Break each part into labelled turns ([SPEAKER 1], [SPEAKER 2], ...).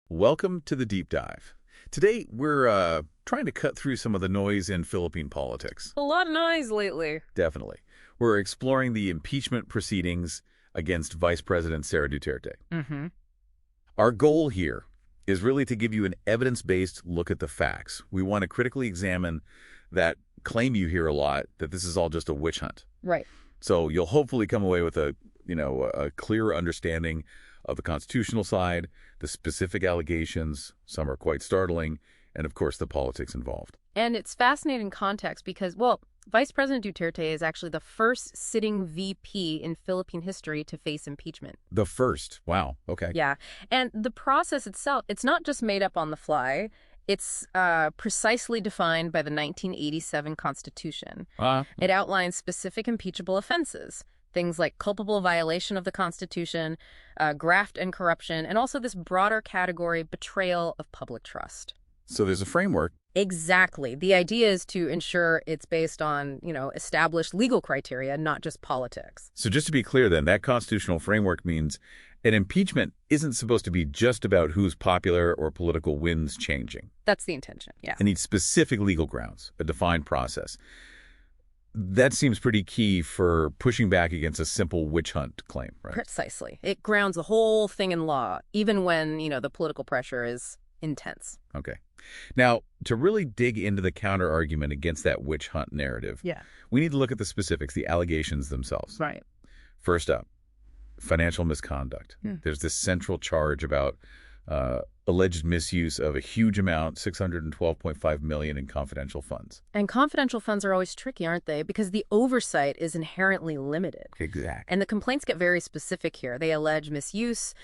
[SPEAKER 1] Welcome to the Deep Dive. Today, we're trying to cut through some of the noise in Philippine politics.
[SPEAKER 2] A lot of noise lately.
[SPEAKER 1] Definitely. We're exploring the impeachment proceedings against Vice President Sara Duterte.
[SPEAKER 2] Mm-hmm.
[SPEAKER 1] Our goal here is really to give you an evidence-based look at the facts. We want to critically examine that claim you hear a lot, that this is all just a witch hunt.
[SPEAKER 2] Right.
[SPEAKER 1] So you'll hopefully come away with a clearer understanding of the constitutional side, the specific allegations, some are quite startling, and of course the politics involved.
[SPEAKER 2] And it's fascinating context because, well, Vice President Duterte is actually the first sitting VP in Philippine history to face impeachment.
[SPEAKER 1] The first. Wow. Okay.
[SPEAKER 2] Yeah. And the process itself, it's not just made up on the fly. It's precisely defined by the 1987 Constitution. It outlines specific impeachable offenses, things like culpable violation of the Constitution, graft and corruption, and also this broader category, betrayal of public trust.
[SPEAKER 1] So there's a framework.
[SPEAKER 2] Exactly. The idea is to ensure it's based on, established legal criteria, not just politics.
[SPEAKER 1] So just to be clear then, that constitutional framework means an impeachment isn't supposed to be just about who's popular or political winds changing.
[SPEAKER 2] That's the intention, yeah.
[SPEAKER 1] It needs specific legal grounds, a defined process. That seems pretty key for pushing back against a simple witch hunt claim, right?
[SPEAKER 2] Precisely. It grounds the whole thing in law, even when, the political pressure is intense.
[SPEAKER 1] Okay. Now, to really dig into the counter-argument against that witch hunt narrative, we need to look at the specifics, the allegations themselves.
[SPEAKER 2] Right.
[SPEAKER 1] First up, financial misconduct. There's this central charge about alleged misuse of a huge amount, $612.5 million in confidential funds.
[SPEAKER 2] And confidential funds are always tricky, aren't they? Because the oversight is inherently limited.
[SPEAKER 1] Exactly.
[SPEAKER 2] And the complaints get very specific here. They allege misuse,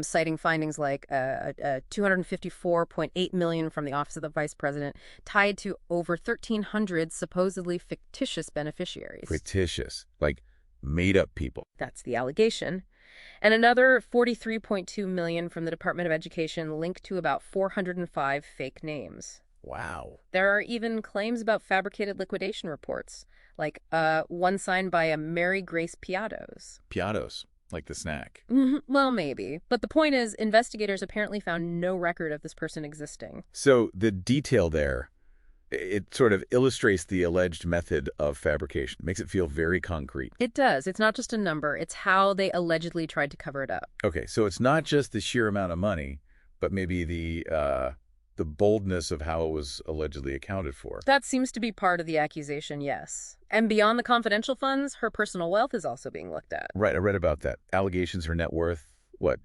[SPEAKER 2] citing findings like $254.8 million from the Office of the Vice President, tied to over 1,300 supposedly fictitious beneficiaries.
[SPEAKER 1] Fictitious, like made-up people.
[SPEAKER 2] That's the allegation. And another $43.2 million from the Department of Education linked to about 405 fake names.
[SPEAKER 1] Wow.
[SPEAKER 2] There are even claims about fabricated liquidation reports, like one signed by a Mary Grace Piatos.
[SPEAKER 1] Piatos, like the snack.
[SPEAKER 2] Well, maybe. But the point is, investigators apparently found no record of this person existing.
[SPEAKER 1] So the detail there, it sort of illustrates the alleged method of fabrication, makes it feel very concrete.
[SPEAKER 2] It does. It's not just a number. It's how they allegedly tried to cover it up.
[SPEAKER 1] Okay, so it's not just the sheer amount of money, but maybe the boldness of how it was allegedly accounted for.
[SPEAKER 2] That seems to be part of the accusation, yes. And beyond the confidential funds, her personal wealth is also being looked at.
[SPEAKER 1] Right, I read about that. Allegations her net worth,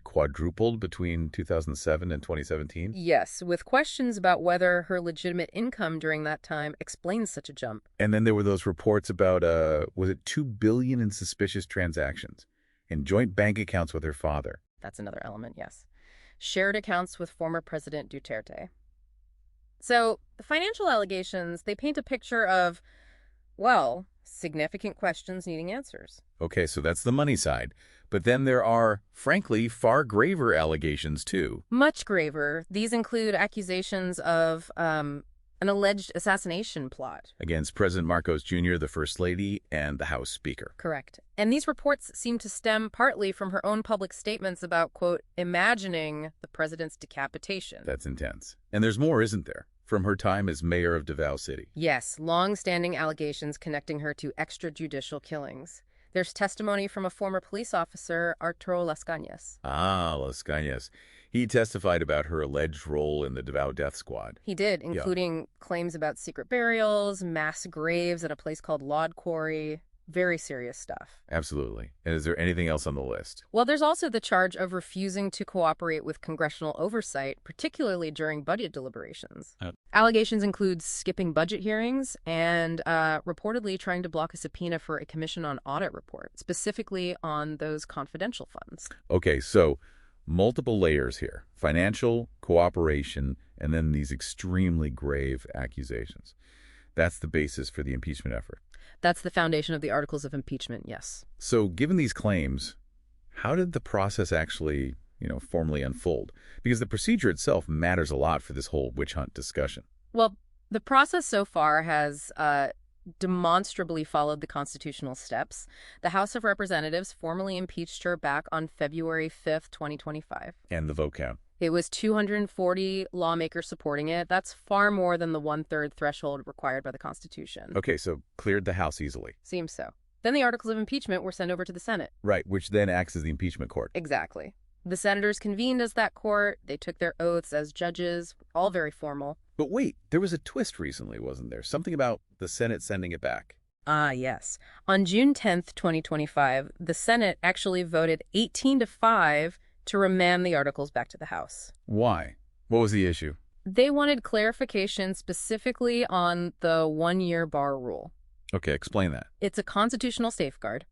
[SPEAKER 1] quadrupled between 2007 and 2017?
[SPEAKER 2] Yes, with questions about whether her legitimate income during that time explains such a jump.
[SPEAKER 1] And then there were those reports about, was it $2 billion in suspicious transactions and joint bank accounts with her father?
[SPEAKER 2] That's another element, yes. Shared accounts with former President Duterte. So the financial allegations, they paint a picture of, well, significant questions needing answers.
[SPEAKER 1] Okay, so that's the money side. But then there are, frankly, far graver allegations, too.
[SPEAKER 2] Much graver. These include accusations of an alleged assassination plot.
[SPEAKER 1] Against President Marcos Jr., the First Lady, and the House Speaker.
[SPEAKER 2] Correct. And these reports seem to stem partly from her own public statements about, quote, imagining the president's decapitation.
[SPEAKER 1] That's intense. And there's more, isn't there? From her time as mayor of Davao City.
[SPEAKER 2] Yes, long-standing allegations connecting her to extrajudicial killings. There's testimony from a former police officer, Arturo Las Cañas.
[SPEAKER 1] Ah, Las Cañas. He testified about her alleged role in the Davao death squad.
[SPEAKER 2] He did, including claims about secret burials, mass graves at a place called Lod Quarry. Very serious stuff.
[SPEAKER 1] Absolutely. And is there anything else on the list?
[SPEAKER 2] Well, there's also the charge of refusing to cooperate with congressional oversight, particularly during budget deliberations. Allegations include skipping budget hearings and reportedly trying to block a subpoena for a commission on audit report, specifically on those confidential funds.
[SPEAKER 1] Okay, so multiple layers here. Financial, cooperation, and then these extremely grave accusations. That's the basis for the impeachment effort.
[SPEAKER 2] That's the foundation of the articles of impeachment, yes.
[SPEAKER 1] So given these claims, how did the process actually, formally unfold? Because the procedure itself matters a lot for this whole witch hunt discussion.
[SPEAKER 2] Well, the process so far has demonstrably followed the constitutional steps. The House of Representatives formally impeached her back on February 5th, 2025.
[SPEAKER 1] And the vote count.
[SPEAKER 2] It was 240 lawmakers supporting it. That's far more than the one-third threshold required by the Constitution.
[SPEAKER 1] Okay, so cleared the House easily.
[SPEAKER 2] Seems so. Then the articles of impeachment were sent over to the Senate.
[SPEAKER 1] Right, which then acts as the impeachment court.
[SPEAKER 2] Exactly. The senators convened as that court. They took their oaths as judges, all very formal.
[SPEAKER 1] But wait, there was a twist recently, wasn't there? Something about the Senate sending it back.
[SPEAKER 2] Ah, yes. On June 10th, 2025, the Senate actually voted 18-5 to remand the articles back to the House.
[SPEAKER 1] Why? What was the issue?
[SPEAKER 2] They wanted clarification specifically on the one-year bar rule.
[SPEAKER 1] Okay, explain that.
[SPEAKER 2] It's a constitutional safeguard.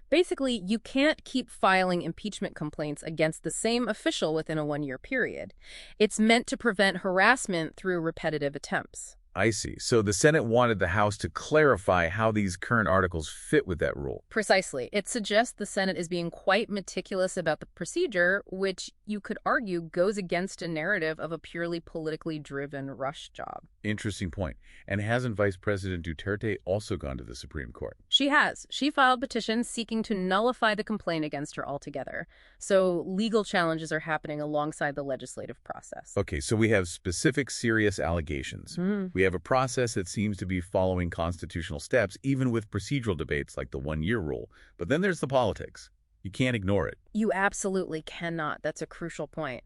[SPEAKER 2] Basically, you can't keep filing impeachment complaints against the same official within a one-year period. It's meant to prevent harassment through repetitive attempts.
[SPEAKER 1] I see. So the Senate wanted the House to clarify how these current articles fit with that rule.
[SPEAKER 2] Precisely. It suggests the Senate is being quite meticulous about the procedure, which you could argue goes against a narrative of a purely politically driven rush job.
[SPEAKER 1] Interesting point. And hasn't Vice President Duterte also gone to the Supreme Court?
[SPEAKER 2] She has. She filed petitions seeking to nullify the complaint against her altogether. So legal challenges are happening alongside the legislative process.
[SPEAKER 1] Okay, so we have specific serious allegations. We have a process that seems to be following constitutional steps, even with procedural debates like the one-year rule. But then there's the politics. You can't ignore it.
[SPEAKER 2] You absolutely cannot. That's a crucial point.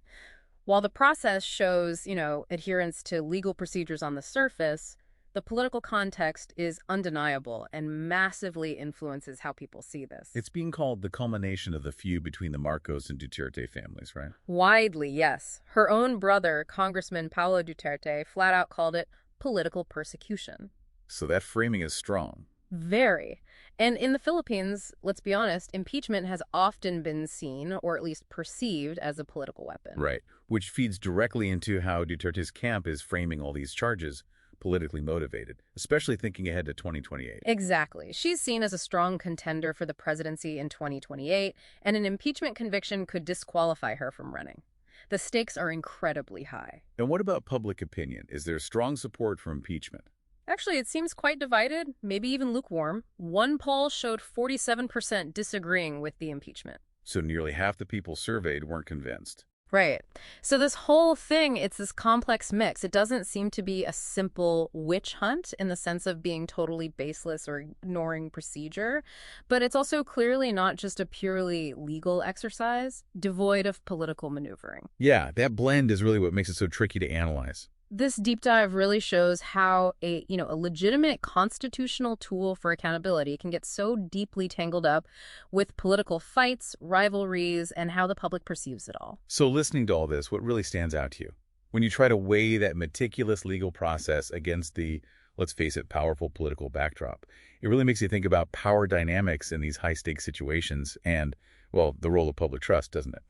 [SPEAKER 2] While the process shows, adherence to legal procedures on the surface, the political context is undeniable and massively influences how people see this.
[SPEAKER 1] It's being called the culmination of the feud between the Marcos and Duterte families, right?
[SPEAKER 2] Widely, yes. Her own brother, Congressman Paulo Duterte, flat out called it political persecution.
[SPEAKER 1] So that framing is strong.
[SPEAKER 2] Very. And in the Philippines, let's be honest, impeachment has often been seen, or at least perceived, as a political weapon.
[SPEAKER 1] Right, which feeds directly into how Duterte's camp is framing all these charges, politically motivated, especially thinking ahead to 2028.
[SPEAKER 2] Exactly. She's seen as a strong contender for the presidency in 2028, and an impeachment conviction could disqualify her from running. The stakes are incredibly high.
[SPEAKER 1] And what about public opinion? Is there strong support for impeachment?
[SPEAKER 2] Actually, it seems quite divided, maybe even lukewarm. One poll showed 47% disagreeing with the impeachment.
[SPEAKER 1] So nearly half the people surveyed weren't convinced.
[SPEAKER 2] Right. So this whole thing, it's this complex mix. It doesn't seem to be a simple witch hunt in the sense of being totally baseless or ignoring procedure, but it's also clearly not just a purely legal exercise, devoid of political maneuvering.
[SPEAKER 1] Yeah, that blend is really what makes it so tricky to analyze.
[SPEAKER 2] This deep dive really shows how a legitimate constitutional tool for accountability can get so deeply tangled up with political fights, rivalries, and how the public perceives it all.
[SPEAKER 1] So listening to all this, what really stands out to you? When you try to weigh that meticulous legal process against the, let's face it, powerful political backdrop, it really makes you think about power dynamics in these high-stakes situations and, well, the role of public trust, doesn't it?